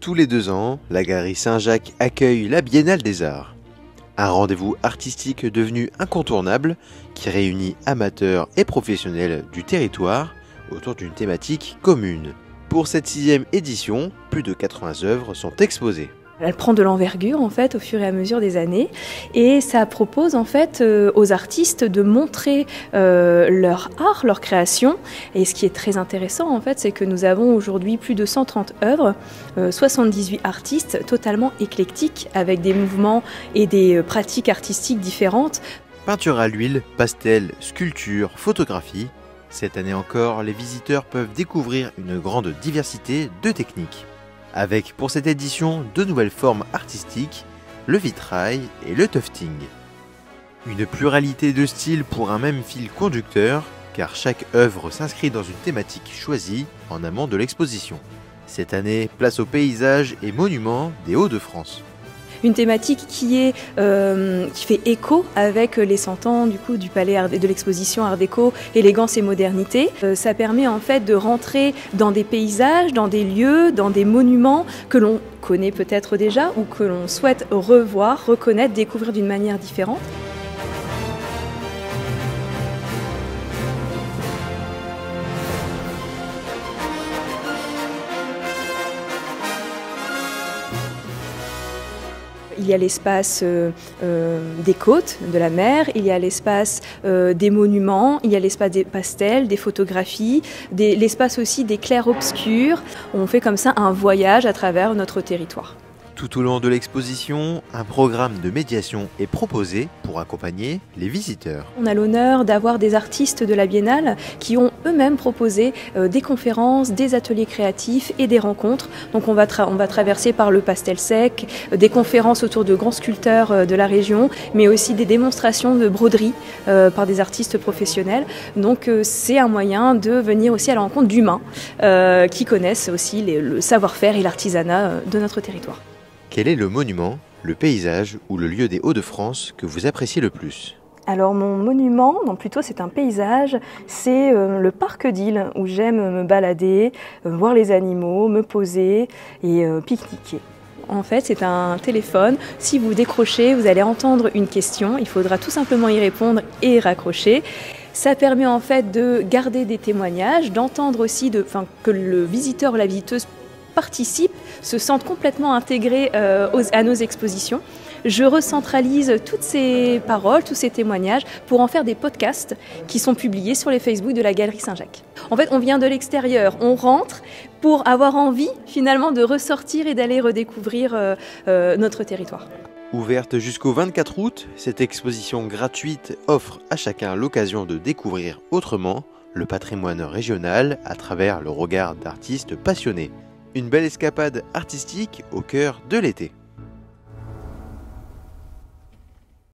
Tous les 2 ans, la Galerie Saint-Jacques accueille la Biennale des Arts. Un rendez-vous artistique devenu incontournable qui réunit amateurs et professionnels du territoire autour d'une thématique commune. Pour cette 6e édition, plus de 80 œuvres sont exposées. Elle prend de l'envergure en fait au fur et à mesure des années et ça propose en fait aux artistes de montrer leur art, leur création. Et ce qui est très intéressant en fait, c'est que nous avons aujourd'hui plus de 130 œuvres, 78 artistes totalement éclectiques avec des mouvements et des pratiques artistiques différentes. Peinture à l'huile, pastel, sculpture, photographie. Cette année encore, les visiteurs peuvent découvrir une grande diversité de techniques. Avec pour cette édition 2 nouvelles formes artistiques, le vitrail et le tufting. Une pluralité de styles pour un même fil conducteur, car chaque œuvre s'inscrit dans une thématique choisie en amont de l'exposition. Cette année, place aux paysages et monuments des Hauts-de-France. Une thématique qui fait écho avec les 100 ans du palais de l'exposition Art déco, élégance et modernité. Ça permet en fait de rentrer dans des paysages, dans des lieux, dans des monuments que l'on connaît peut-être déjà ou que l'on souhaite revoir, reconnaître, découvrir d'une manière différente. Il y a l'espace des côtes, de la mer, il y a l'espace des monuments, il y a l'espace des pastels, des photographies, l'espace aussi des clairs-obscurs. On fait comme ça un voyage à travers notre territoire. Tout au long de l'exposition, un programme de médiation est proposé pour accompagner les visiteurs. On a l'honneur d'avoir des artistes de la Biennale qui ont eux-mêmes proposé des conférences, des ateliers créatifs et des rencontres. Donc on va traverser par le pastel sec, des conférences autour de grands sculpteurs de la région, mais aussi des démonstrations de broderie par des artistes professionnels. Donc c'est un moyen de venir aussi à la rencontre d'humains qui connaissent aussi le savoir-faire et l'artisanat de notre territoire. Quel est le monument, le paysage ou le lieu des Hauts-de-France que vous appréciez le plus ? Alors mon monument, non plutôt c'est un paysage, c'est le parc d'Île où j'aime me balader, voir les animaux, me poser et pique-niquer. En fait, c'est un téléphone. Si vous décrochez, vous allez entendre une question. Il faudra tout simplement y répondre et raccrocher. Ça permet en fait de garder des témoignages, d'entendre aussi que le visiteur ou la visiteuse participent, se sentent complètement intégrés à nos expositions. Je recentralise toutes ces paroles, tous ces témoignages pour en faire des podcasts qui sont publiés sur les Facebook de la Galerie Saint-Jacques. En fait, on vient de l'extérieur, on rentre pour avoir envie finalement de ressortir et d'aller redécouvrir notre territoire. Ouverte jusqu'au 24 août, cette exposition gratuite offre à chacun l'occasion de découvrir autrement le patrimoine régional à travers le regard d'artistes passionnés. Une belle escapade artistique au cœur de l'été.